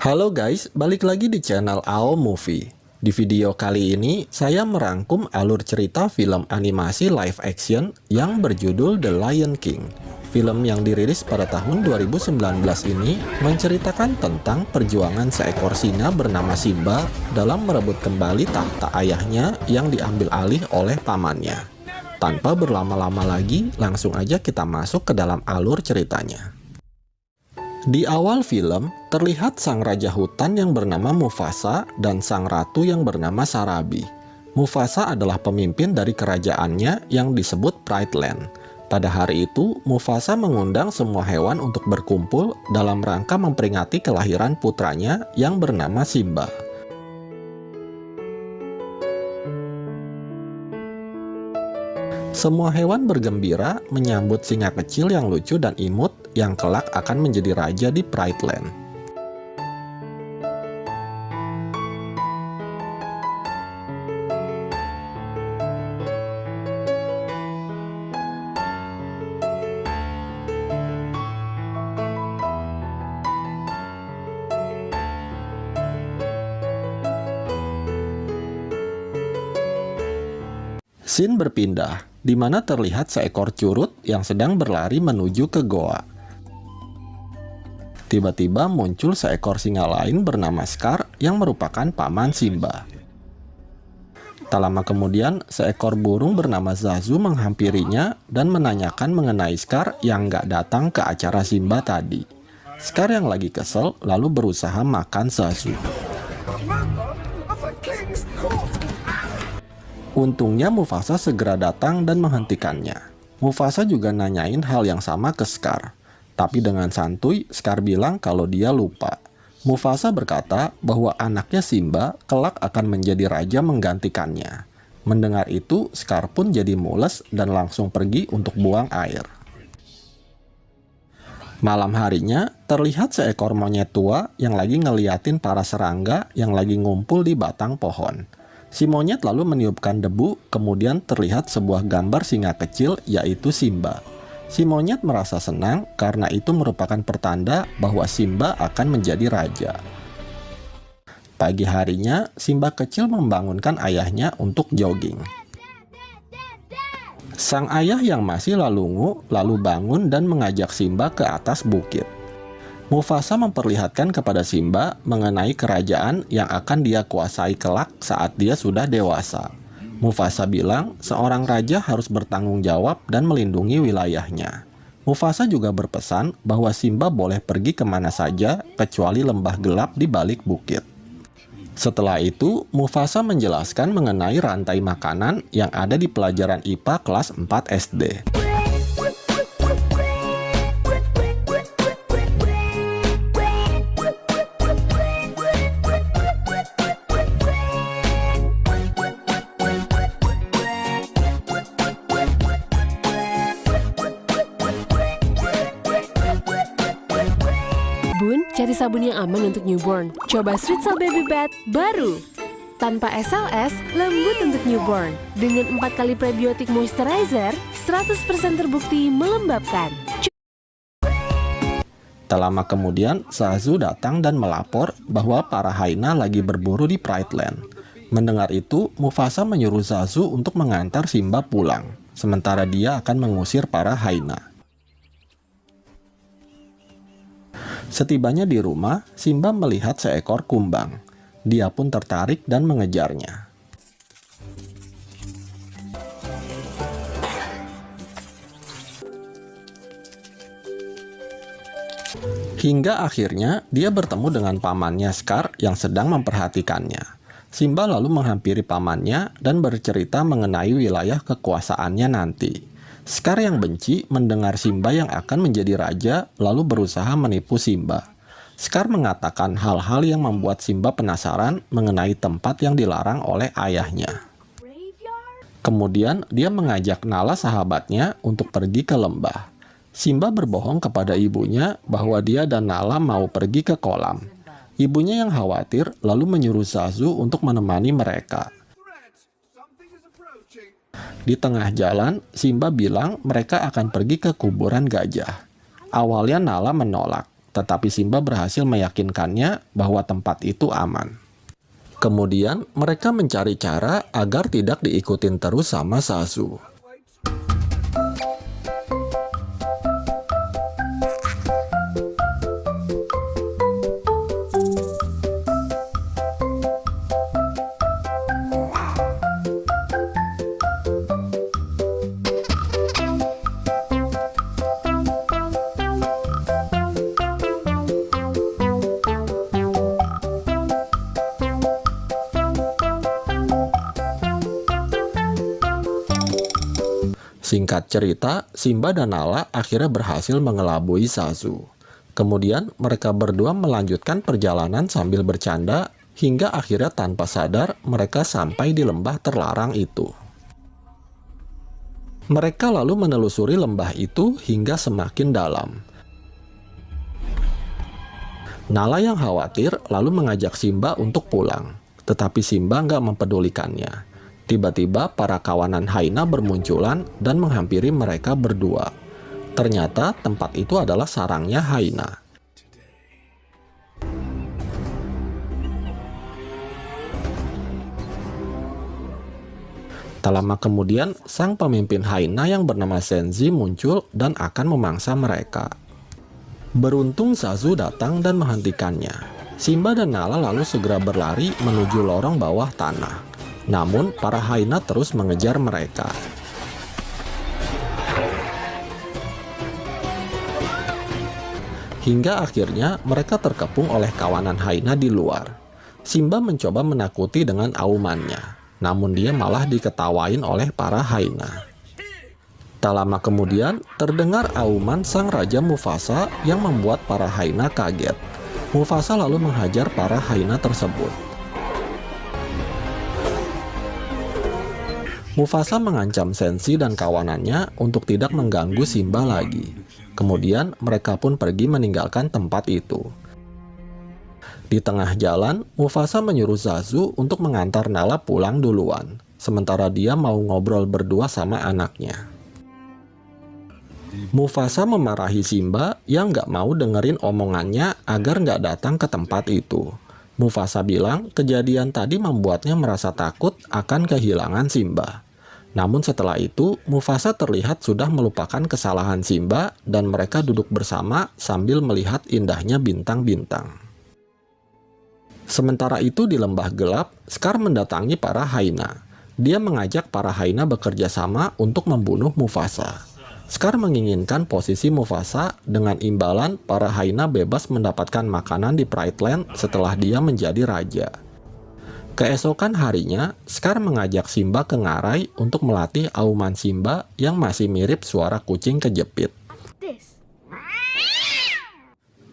Halo guys, balik lagi di channel AO Movie. Di video kali ini, saya merangkum alur cerita film animasi live action yang berjudul The Lion King. Film yang dirilis pada tahun 2019 ini menceritakan tentang perjuangan seekor singa bernama Simba dalam merebut kembali tahta ayahnya yang diambil alih oleh pamannya. Tanpa berlama-lama lagi, langsung aja kita masuk ke dalam alur ceritanya. Di awal film, terlihat sang raja hutan yang bernama Mufasa dan sang ratu yang bernama Sarabi. Mufasa adalah pemimpin dari kerajaannya yang disebut Pride Land. Pada hari itu, Mufasa mengundang semua hewan untuk berkumpul dalam rangka memperingati kelahiran putranya yang bernama Simba. Semua hewan bergembira menyambut singa kecil yang lucu dan imut yang kelak akan menjadi raja di Pride Land. Scene berpindah, di mana terlihat seekor curut yang sedang berlari menuju ke goa. Tiba-tiba muncul seekor singa lain bernama Scar yang merupakan paman Simba. Tak lama kemudian, seekor burung bernama Zazu menghampirinya dan menanyakan mengenai Scar yang nggak datang ke acara Simba tadi. Scar yang lagi kesel lalu berusaha makan Zazu. Untungnya Mufasa segera datang dan menghentikannya. Mufasa juga nanyain hal yang sama ke Scar. Tapi dengan santuy, Scar bilang kalau dia lupa. Mufasa berkata bahwa anaknya Simba kelak akan menjadi raja menggantikannya. Mendengar itu, Scar pun jadi mules dan langsung pergi untuk buang air. Malam harinya, terlihat seekor monyet tua yang lagi ngeliatin para serangga yang lagi ngumpul di batang pohon. Si monyet lalu meniupkan debu, kemudian terlihat sebuah gambar singa kecil yaitu Simba. Si monyet merasa senang karena itu merupakan pertanda bahwa Simba akan menjadi raja. Pagi harinya, Simba kecil membangunkan ayahnya untuk jogging. Sang ayah yang masih lalungu lalu bangun dan mengajak Simba ke atas bukit. Mufasa memperlihatkan kepada Simba mengenai kerajaan yang akan dia kuasai kelak saat dia sudah dewasa. Mufasa bilang seorang raja harus bertanggung jawab dan melindungi wilayahnya. Mufasa juga berpesan bahwa Simba boleh pergi kemana saja kecuali lembah gelap di balik bukit. Setelah itu, Mufasa menjelaskan mengenai rantai makanan yang ada di pelajaran IPA kelas 4 SD. Bun, cari sabun yang aman untuk newborn. Coba Sweet Soul Baby Bath baru. Tanpa SLS, lembut untuk newborn. Dengan 4 kali prebiotik moisturizer, 100% terbukti melembabkan. Tak lama kemudian, Zazu datang dan melapor bahwa para hyena lagi berburu di Pride Land. Mendengar itu, Mufasa menyuruh Zazu untuk mengantar Simba pulang, sementara dia akan mengusir para hyena. Setibanya di rumah, Simba melihat seekor kumbang. Dia pun tertarik dan mengejarnya. Hingga akhirnya dia bertemu dengan pamannya Scar yang sedang memperhatikannya. Simba lalu menghampiri pamannya dan bercerita mengenai wilayah kekuasaannya nanti. Scar yang benci mendengar Simba yang akan menjadi raja lalu berusaha menipu Simba. Scar mengatakan hal-hal yang membuat Simba penasaran mengenai tempat yang dilarang oleh ayahnya. Kemudian dia mengajak Nala sahabatnya untuk pergi ke lembah. Simba berbohong kepada ibunya bahwa dia dan Nala mau pergi ke kolam. Ibunya yang khawatir lalu menyuruh Zazu untuk menemani mereka. Di tengah jalan, Simba bilang mereka akan pergi ke kuburan gajah. Awalnya Nala menolak, tetapi Simba berhasil meyakinkannya bahwa tempat itu aman. Kemudian mereka mencari cara agar tidak diikutin terus sama Zazu. Singkat cerita, Simba dan Nala akhirnya berhasil mengelabui Zazu. Kemudian mereka berdua melanjutkan perjalanan sambil bercanda hingga akhirnya tanpa sadar mereka sampai di lembah terlarang itu. Mereka lalu menelusuri lembah itu hingga semakin dalam. Nala yang khawatir lalu mengajak Simba untuk pulang, tetapi Simba nggak mempedulikannya. Tiba-tiba para kawanan Hyena bermunculan dan menghampiri mereka berdua. Ternyata tempat itu adalah sarangnya Hyena. Tak lama kemudian, sang pemimpin Hyena yang bernama Senzi muncul dan akan memangsa mereka. Beruntung Zazu datang dan menghentikannya. Simba dan Nala lalu segera berlari menuju lorong bawah tanah. Namun, para Hyena terus mengejar mereka. Hingga akhirnya mereka terkepung oleh kawanan Hyena di luar. Simba mencoba menakuti dengan aumannya, namun dia malah diketawain oleh para Hyena. Tak lama kemudian, terdengar auman sang Raja Mufasa yang membuat para Hyena kaget. Mufasa lalu menghajar para Hyena tersebut. Mufasa mengancam Senzi dan kawanannya untuk tidak mengganggu Simba lagi. Kemudian mereka pun pergi meninggalkan tempat itu. Di tengah jalan, Mufasa menyuruh Zazu untuk mengantar Nala pulang duluan, sementara dia mau ngobrol berdua sama anaknya. Mufasa memarahi Simba yang nggak mau dengerin omongannya agar nggak datang ke tempat itu. Mufasa bilang kejadian tadi membuatnya merasa takut akan kehilangan Simba. Namun setelah itu, Mufasa terlihat sudah melupakan kesalahan Simba dan mereka duduk bersama sambil melihat indahnya bintang-bintang. Sementara itu di lembah gelap, Scar mendatangi para Hyena. Dia mengajak para Hyena bekerja sama untuk membunuh Mufasa. Scar menginginkan posisi Mufasa dengan imbalan para Hyena bebas mendapatkan makanan di Pride Land setelah dia menjadi raja. Keesokan harinya, Scar mengajak Simba ke ngarai untuk melatih auman Simba yang masih mirip suara kucing kejepit.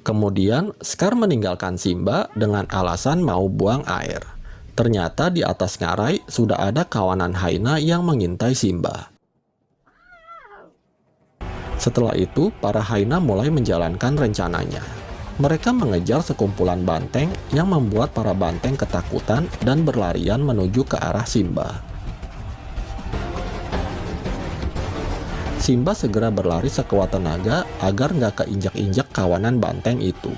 Kemudian, Scar meninggalkan Simba dengan alasan mau buang air. Ternyata di atas ngarai sudah ada kawanan Hyena yang mengintai Simba. Setelah itu, para Hyena mulai menjalankan rencananya. Mereka mengejar sekumpulan banteng yang membuat para banteng ketakutan dan berlarian menuju ke arah Simba. Simba segera berlari sekuat tenaga agar nggak keinjak-injak kawanan banteng itu.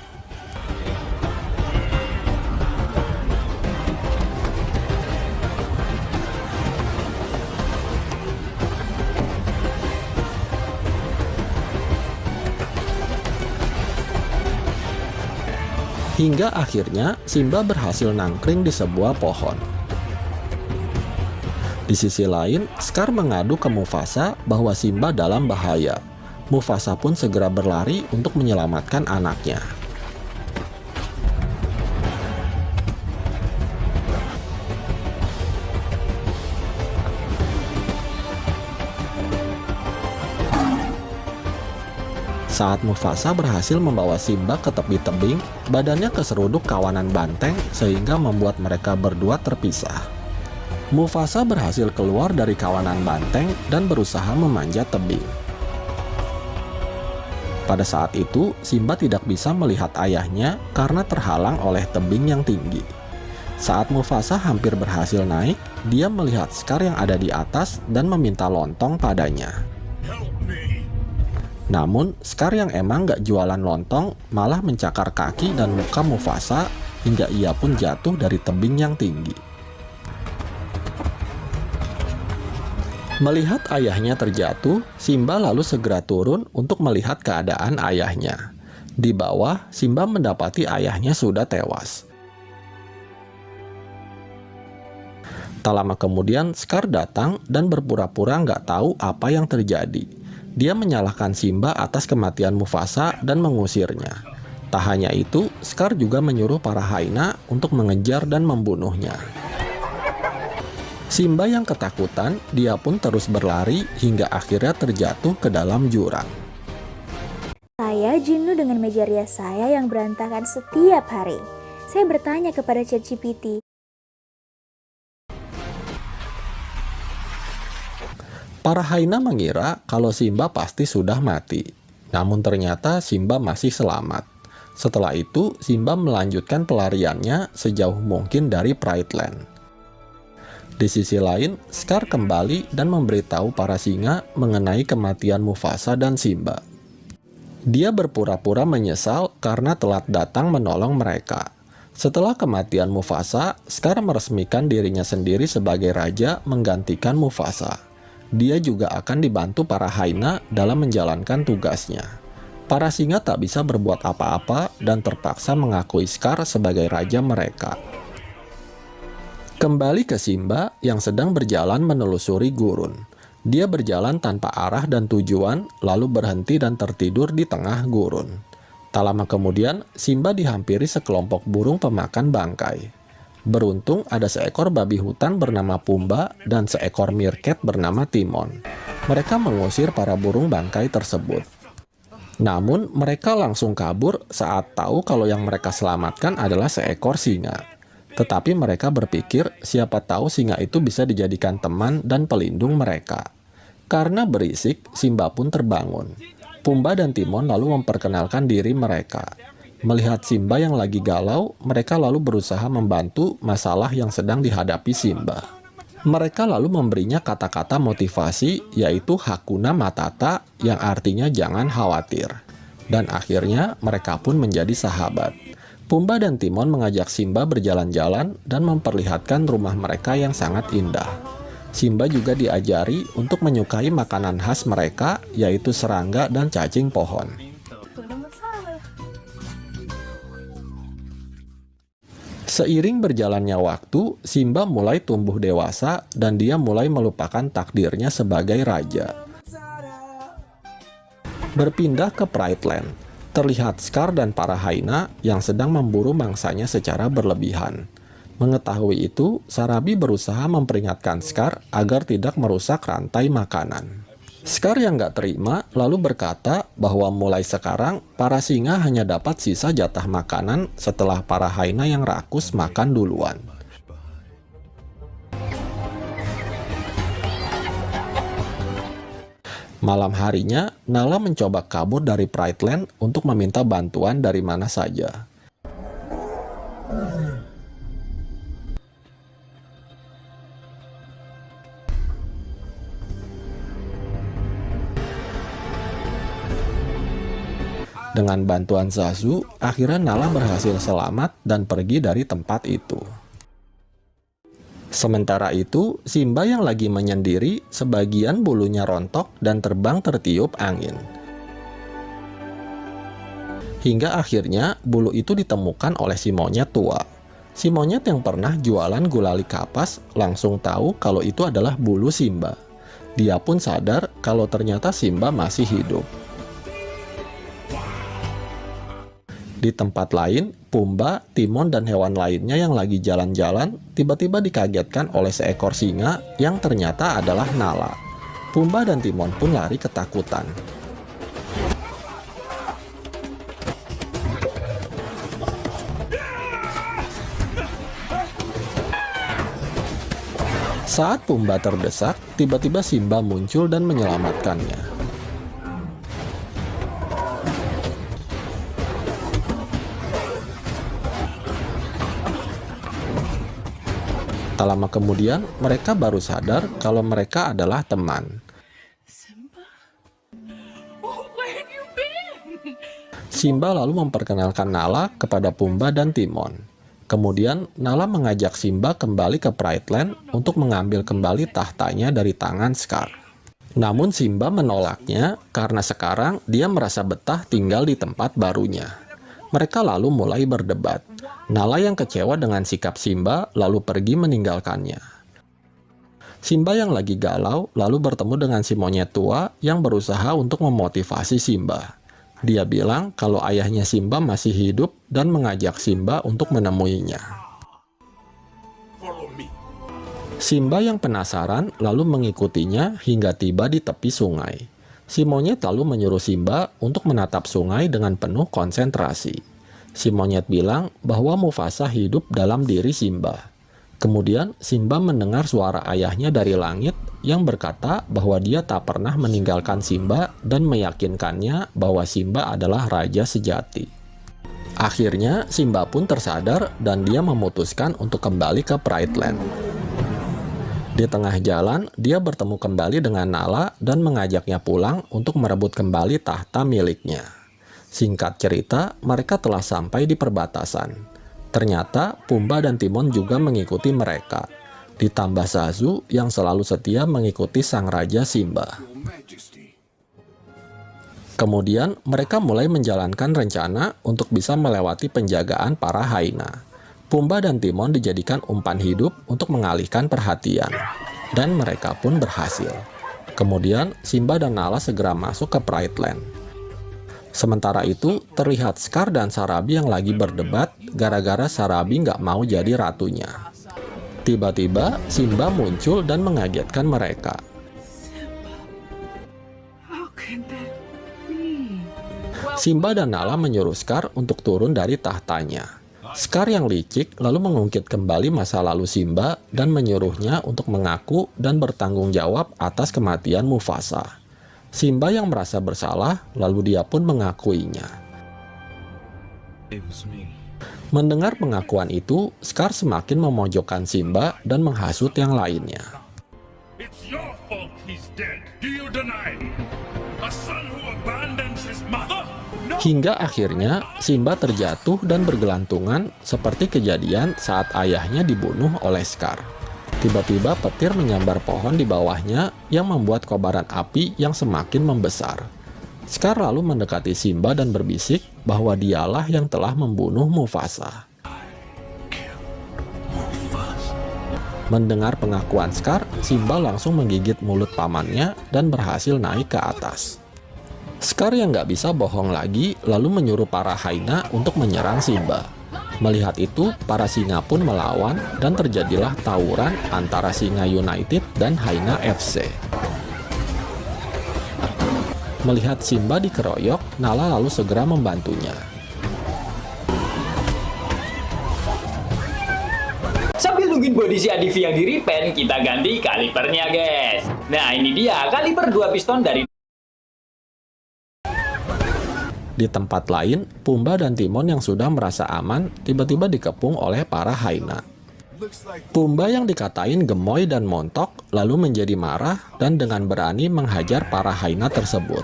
Hingga akhirnya Simba berhasil nangkring di sebuah pohon. Di sisi lain, Scar mengadu ke Mufasa bahwa Simba dalam bahaya. Mufasa pun segera berlari untuk menyelamatkan anaknya. Saat Mufasa berhasil membawa Simba ke tepi tebing, badannya keseruduk kawanan banteng sehingga membuat mereka berdua terpisah. Mufasa berhasil keluar dari kawanan banteng dan berusaha memanjat tebing. Pada saat itu, Simba tidak bisa melihat ayahnya karena terhalang oleh tebing yang tinggi. Saat Mufasa hampir berhasil naik, dia melihat Scar yang ada di atas dan meminta lontong padanya. Namun, Scar yang emang gak jualan lontong malah mencakar kaki dan muka Mufasa hingga ia pun jatuh dari tebing yang tinggi. Melihat ayahnya terjatuh, Simba lalu segera turun untuk melihat keadaan ayahnya. Di bawah, Simba mendapati ayahnya sudah tewas. Tak lama kemudian, Scar datang dan berpura-pura nggak tahu apa yang terjadi. Dia menyalahkan Simba atas kematian Mufasa dan mengusirnya. Tak hanya itu, Scar juga menyuruh para hyena untuk mengejar dan membunuhnya. Simba yang ketakutan, dia pun terus berlari hingga akhirnya terjatuh ke dalam jurang. Saya jenuh dengan meja rias saya yang berantakan setiap hari. Saya bertanya kepada ChatGPT. Para hyena mengira kalau Simba pasti sudah mati. Namun ternyata Simba masih selamat. Setelah itu, Simba melanjutkan pelariannya sejauh mungkin dari Pride Land. Di sisi lain, Scar kembali dan memberitahu para singa mengenai kematian Mufasa dan Simba. Dia berpura-pura menyesal karena telat datang menolong mereka. Setelah kematian Mufasa, Scar meresmikan dirinya sendiri sebagai raja menggantikan Mufasa. Dia juga akan dibantu para hyena dalam menjalankan tugasnya. Para singa tak bisa berbuat apa-apa dan terpaksa mengakui Scar sebagai raja mereka. Kembali ke Simba yang sedang berjalan menelusuri gurun. Dia berjalan tanpa arah dan tujuan, lalu berhenti dan tertidur di tengah gurun. Tak lama kemudian, Simba dihampiri sekelompok burung pemakan bangkai. Beruntung ada seekor babi hutan bernama Pumba dan seekor meerkat bernama Timon. Mereka mengusir para burung bangkai tersebut. Namun mereka langsung kabur saat tahu kalau yang mereka selamatkan adalah seekor singa. Tetapi mereka berpikir siapa tahu singa itu bisa dijadikan teman dan pelindung mereka. Karena berisik, Simba pun terbangun. Pumba dan Timon lalu memperkenalkan diri mereka. Melihat Simba yang lagi galau, mereka lalu berusaha membantu masalah yang sedang dihadapi Simba. Mereka lalu memberinya kata-kata motivasi, yaitu Hakuna Matata, yang artinya jangan khawatir. Dan akhirnya mereka pun menjadi sahabat. Pumba dan Timon mengajak Simba berjalan-jalan dan memperlihatkan rumah mereka yang sangat indah. Simba juga diajari untuk menyukai makanan khas mereka, yaitu serangga dan cacing pohon. Seiring berjalannya waktu, Simba mulai tumbuh dewasa dan dia mulai melupakan takdirnya sebagai raja. Berpindah ke Pride Land, terlihat Scar dan para hyena yang sedang memburu mangsanya secara berlebihan. Mengetahui itu, Sarabi berusaha memperingatkan Scar agar tidak merusak rantai makanan. Scar yang gak terima lalu berkata bahwa mulai sekarang para singa hanya dapat sisa jatah makanan setelah para hyena yang rakus makan duluan. Malam harinya, Nala mencoba kabur dari Pride Land untuk meminta bantuan dari mana saja. Dengan bantuan Zazu, akhirnya Nala berhasil selamat dan pergi dari tempat itu. Sementara itu, Simba yang lagi menyendiri, sebagian bulunya rontok dan terbang tertiup angin. Hingga akhirnya bulu itu ditemukan oleh si monyet tua. Si monyet yang pernah jualan gulali kapas langsung tahu kalau itu adalah bulu Simba. Dia pun sadar kalau ternyata Simba masih hidup. Di tempat lain, Pumba, Timon, dan hewan lainnya yang lagi jalan-jalan tiba-tiba dikagetkan oleh seekor singa yang ternyata adalah Nala. Pumba dan Timon pun lari ketakutan. Saat Pumba terdesak, tiba-tiba Simba muncul dan menyelamatkannya. Tak lama kemudian, mereka baru sadar kalau mereka adalah teman. Simba? Oh, wait! Simba lalu memperkenalkan Nala kepada Pumba dan Timon. Kemudian Nala mengajak Simba kembali ke Pride Land untuk mengambil kembali tahtanya dari tangan Scar. Namun Simba menolaknya karena sekarang dia merasa betah tinggal di tempat barunya. Mereka lalu mulai berdebat. Nala yang kecewa dengan sikap Simba lalu pergi meninggalkannya. Simba yang lagi galau lalu bertemu dengan si monyet tua yang berusaha untuk memotivasi Simba. Dia bilang kalau ayahnya Simba masih hidup dan mengajak Simba untuk menemuinya. Simba yang penasaran lalu mengikutinya hingga tiba di tepi sungai. Si monyet lalu menyuruh Simba untuk menatap sungai dengan penuh konsentrasi. Si monyet bilang bahwa Mufasa hidup dalam diri Simba. Kemudian Simba mendengar suara ayahnya dari langit yang berkata bahwa dia tak pernah meninggalkan Simba dan meyakinkannya bahwa Simba adalah raja sejati. Akhirnya Simba pun tersadar dan dia memutuskan untuk kembali ke Pride Land. Di tengah jalan, dia bertemu kembali dengan Nala dan mengajaknya pulang untuk merebut kembali tahta miliknya. Singkat cerita, mereka telah sampai di perbatasan. Ternyata Pumba dan Timon juga mengikuti mereka. Ditambah Zazu yang selalu setia mengikuti sang raja Simba. Kemudian mereka mulai menjalankan rencana untuk bisa melewati penjagaan para hyena. Pumba dan Timon dijadikan umpan hidup untuk mengalihkan perhatian. Dan mereka pun berhasil. Kemudian Simba dan Nala segera masuk ke Pride Land. Sementara itu, terlihat Scar dan Sarabi yang lagi berdebat gara-gara Sarabi nggak mau jadi ratunya. Tiba-tiba, Simba muncul dan mengagetkan mereka. Simba dan Nala menyuruh Scar untuk turun dari tahtanya. Scar yang licik lalu mengungkit kembali masa lalu Simba dan menyuruhnya untuk mengaku dan bertanggung jawab atas kematian Mufasa. Simba yang merasa bersalah, lalu dia pun mengakuinya. Mendengar pengakuan itu, Scar semakin memojokkan Simba dan menghasut yang lainnya. It's your fault he's dead. Do you deny? A son who abandons his mother? No. Hingga akhirnya Simba terjatuh dan bergelantungan seperti kejadian saat ayahnya dibunuh oleh Scar. Tiba-tiba petir menyambar pohon di bawahnya yang membuat kobaran api yang semakin membesar. Scar lalu mendekati Simba dan berbisik bahwa dialah yang telah membunuh Mufasa. Mendengar pengakuan Scar, Simba langsung menggigit mulut pamannya dan berhasil naik ke atas. Scar yang nggak bisa bohong lagi lalu menyuruh para hyena untuk menyerang Simba. Melihat itu, para singa pun melawan dan terjadilah tawuran antara Singa United dan Hyena FC. Melihat Simba dikeroyok, Nala lalu segera membantunya. Sambil nungguin bodi si ADV yang di-repaint, kita ganti kalipernya guys. Nah ini dia kaliper 2 piston dari. Di tempat lain, Pumba dan Timon yang sudah merasa aman tiba-tiba dikepung oleh para hyena. Pumba yang dikatain gemoy dan montok lalu menjadi marah dan dengan berani menghajar para hyena tersebut.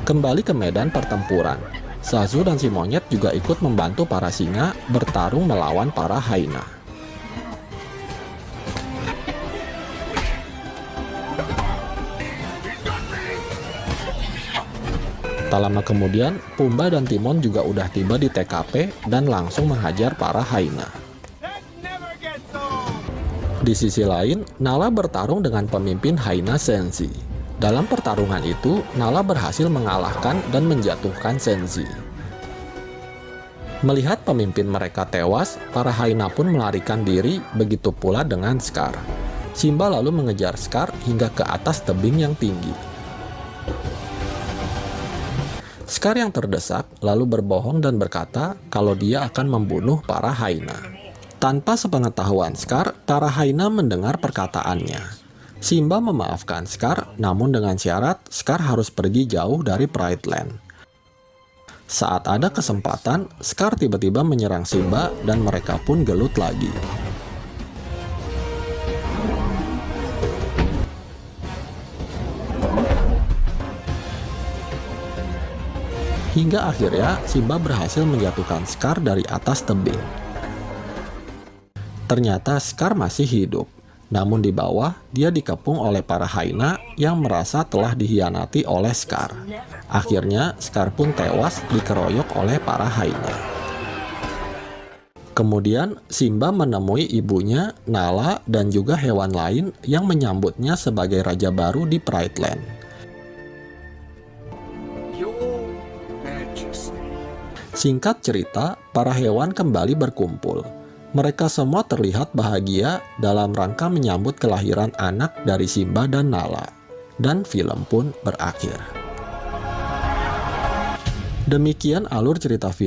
Kembali ke medan pertempuran, Zazu dan si monyet juga ikut membantu para singa bertarung melawan para hyena. Tak lama kemudian, Pumba dan Timon juga udah tiba di TKP dan langsung menghajar para hyena. Di sisi lain, Nala bertarung dengan pemimpin hyena Senzi. Dalam pertarungan itu, Nala berhasil mengalahkan dan menjatuhkan Senzi. Melihat pemimpin mereka tewas, para hyena pun melarikan diri, begitu pula dengan Scar. Simba lalu mengejar Scar hingga ke atas tebing yang tinggi. Scar yang terdesak lalu berbohong dan berkata kalau dia akan membunuh para hyena. Tanpa sepengetahuan Scar, para hyena mendengar perkataannya. Simba memaafkan Scar, namun dengan syarat Scar harus pergi jauh dari Pride Land. Saat ada kesempatan, Scar tiba-tiba menyerang Simba dan mereka pun gelut lagi. Hingga akhirnya Simba berhasil menjatuhkan Scar dari atas tebing. Ternyata Scar masih hidup. Namun di bawah, dia dikepung oleh para hyena yang merasa telah dikhianati oleh Scar. Akhirnya, Scar pun tewas dikeroyok oleh para hyena. Kemudian, Simba menemui ibunya, Nala, dan juga hewan lain yang menyambutnya sebagai raja baru di Pride Land. Singkat cerita, para hewan kembali berkumpul. Mereka semua terlihat bahagia dalam rangka menyambut kelahiran anak dari Simba dan Nala. Dan film pun berakhir. Demikian alur cerita film